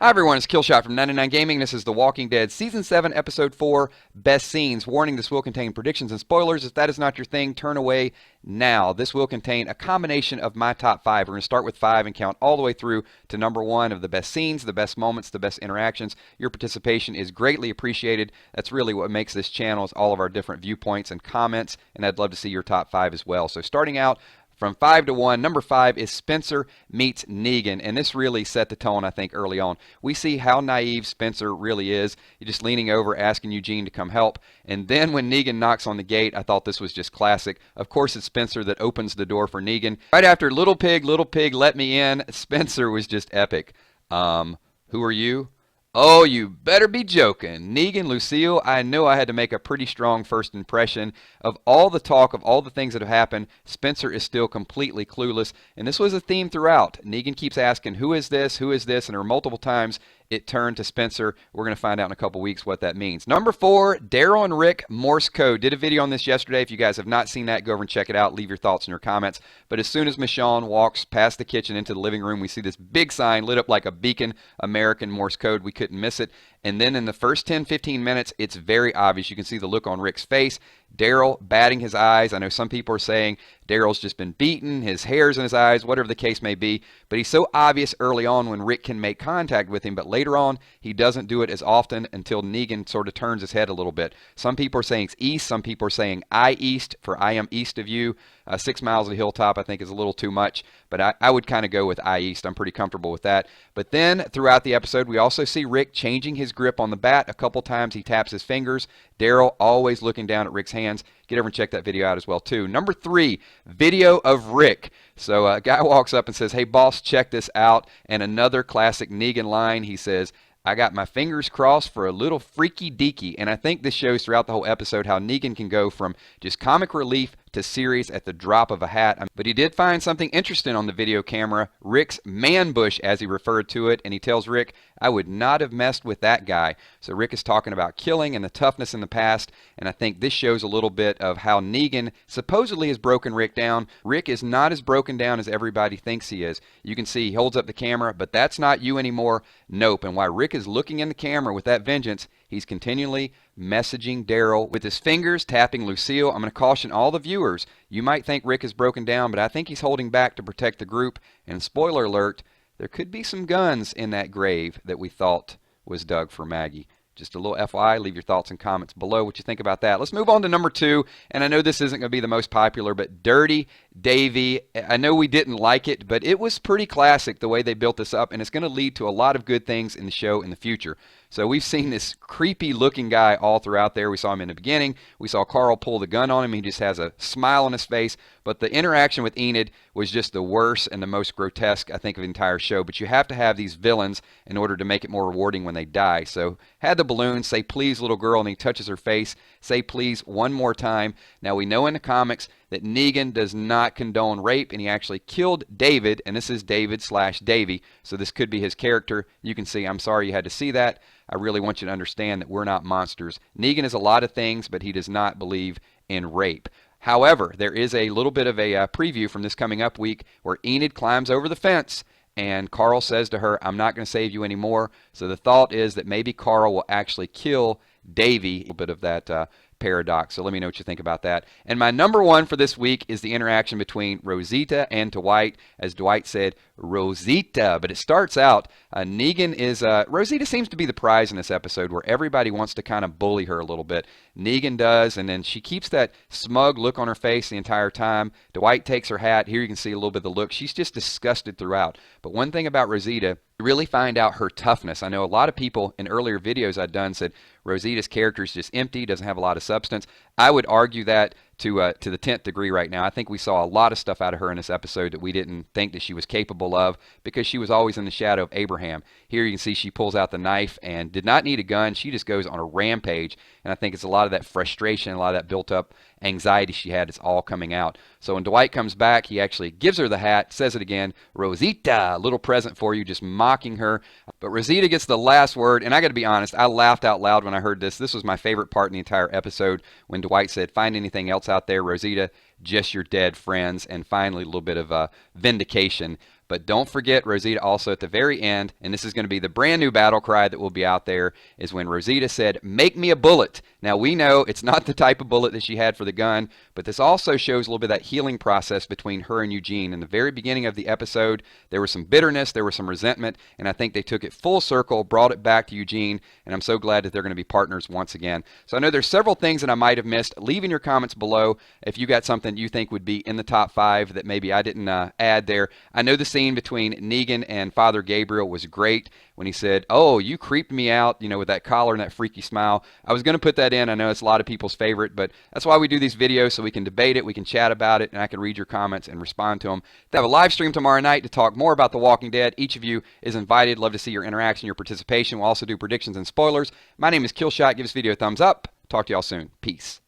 Hi everyone, it's Killshot from 99 Gaming. This is The Walking Dead Season 7, Episode 4, Best Scenes. Warning, this will contain predictions and spoilers. If that is not your thing, turn away now. This will contain a combination of my top 5. We're going to start with 5 and count all the way through to number 1 of the best scenes, the best moments, the best interactions. Your participation is greatly appreciated. That's really what makes this channel, is all of our different viewpoints and comments, and I'd love to see your top 5 as well. So starting out, from 5 to 1, number 5 is Spencer meets Negan, and this really set the tone, I think, early on. We see how naive Spencer really is. He's just leaning over, asking Eugene to come help, and then when Negan knocks on the gate, I thought this was just classic. Of course, it's Spencer that opens the door for Negan. Right after little pig, let me in, Spencer was just epic. Who are you? Oh, you better be joking. Negan, Lucille, I know I had to make a pretty strong first impression. Of all the talk, of all the things that have happened, Spencer is still completely clueless. And this was a theme throughout. Negan keeps asking, who is this? Who is this? And there were multiple times it turned to Spencer. We're going to find out in a couple weeks what that means. Number 4, Daryl and Rick, Morse code. Did a video on this yesterday. If you guys have not seen that, go over and check it out. Leave your thoughts in your comments. But as soon as Michonne walks past the kitchen into the living room, we see this big sign lit up like a beacon, American Morse code. We couldn't miss it. And then in the first 10-15 minutes, it's very obvious. You can see the look on Rick's face. Daryl batting his eyes. I know some people are saying Daryl's just been beaten, his hair's in his eyes, whatever the case may be. But he's so obvious early on when Rick can make contact with him. But later on, he doesn't do it as often until Negan sort of turns his head a little bit. Some people are saying it's east. Some people are saying I east, for I am east of you. 6 miles of Hilltop, I think, is a little too much. But I would kind of go with I east. I'm pretty comfortable with that. But then throughout the episode, we also see Rick changing his grip on the bat. A couple times he taps his fingers. Daryl always looking down at Rick's hands. Get over and check that video out as well, too. Number 3, video of Rick. So a guy walks up and says, hey, boss, check this out. And another classic Negan line. He says, I got my fingers crossed for a little freaky deaky. And I think this shows throughout the whole episode how Negan can go from just comic relief to serious at the drop of a hat. But he did find something interesting on the video camera, Rick's man bush, as he referred to it, and he tells Rick, I would not have messed with that guy. So Rick is talking about killing and the toughness in the past, and I think this shows a little bit of how Negan supposedly has broken Rick down. Rick is not as broken down as everybody thinks he is. You can see he holds up the camera, but that's not you anymore. Nope. And while Rick is looking in the camera with that vengeance, he's continually messaging Daryl with his fingers, tapping Lucille. I'm going to caution all the viewers. You might think Rick is broken down, but I think he's holding back to protect the group. And spoiler alert, there could be some guns in that grave that we thought was dug for Maggie. Just a little FYI, leave your thoughts and comments below what you think about that. Let's move on to number 2, and I know this isn't going to be the most popular, but Dirty Davey. I know we didn't like it, but it was pretty classic the way they built this up, and it's going to lead to a lot of good things in the show in the future. So we've seen this creepy looking guy all throughout there. We saw him in the beginning. We saw Carl pull the gun on him. He just has a smile on his face. But the interaction with Enid was just the worst and the most grotesque, I think, of the entire show. But you have to have these villains in order to make it more rewarding when they die. So had the balloon say, please, little girl, and he touches her face. Say, please, one more time. Now, we know in the comics that Negan does not condone rape, and he actually killed David, and this is David/Davey, so this could be his character. You can see, I'm sorry you had to see that. I really want you to understand that we're not monsters. Negan is a lot of things, but he does not believe in rape. However, there is a little bit of a preview from this coming up week where Enid climbs over the fence, and Carl says to her, I'm not going to save you anymore. So the thought is that maybe Carl will actually kill Davey. A little bit of that paradox. So let me know what you think about that. And my number 1 for this week is the interaction between Rosita and Dwight. As Dwight said, Rosita. But it starts out, Negan is, Rosita seems to be the prize in this episode where everybody wants to kind of bully her a little bit. Negan does, and then she keeps that smug look on her face the entire time. Dwight takes her hat. Here you can see a little bit of the look. She's just disgusted throughout. But one thing about Rosita, you really find out her toughness. I know a lot of people in earlier videos I've done said Rosita's character is just empty, doesn't have a lot of substance. I would argue that to the 10th degree right now. I think we saw a lot of stuff out of her in this episode that we didn't think that she was capable of because she was always in the shadow of Abraham. Here you can see she pulls out the knife and did not need a gun. She just goes on a rampage, and I think it's a lot of that frustration, a lot of that built up anxiety she had. It's all coming out. So when Dwight comes back, he actually gives her the hat, says it again, Rosita, a little present for you, just mocking her. But Rosita gets the last word, and I got to be honest, I laughed out loud when I heard this. This was my favorite part in the entire episode when Dwight said, find anything else out there, Rosita, just your dead friends, and finally a little bit of vindication. But don't forget, Rosita also at the very end, and this is going to be the brand new battle cry that will be out there, is when Rosita said, "Make me a bullet." Now we know it's not the type of bullet that she had for the gun, but this also shows a little bit of that healing process between her and Eugene. In the very beginning of the episode, there was some bitterness, there was some resentment, and I think they took it full circle, brought it back to Eugene, and I'm so glad that they're going to be partners once again. So I know there's several things that I might have missed. Leave in your comments below if you got something you think would be in the top 5 that maybe I didn't add there. I know the scene between Negan and Father Gabriel was great when he said, "Oh, you creeped me out," with that collar and that freaky smile. I was going to put that in. I know it's a lot of people's favorite, but that's why we do these videos, so we can debate it, we can chat about it, and I can read your comments and respond to them. They have a live stream tomorrow night to talk more about The Walking Dead. Each of you is invited. Love to see your interaction, your participation. We'll also do predictions and spoilers. My name is Killshot. Give this video a thumbs up. Talk to y'all soon. Peace.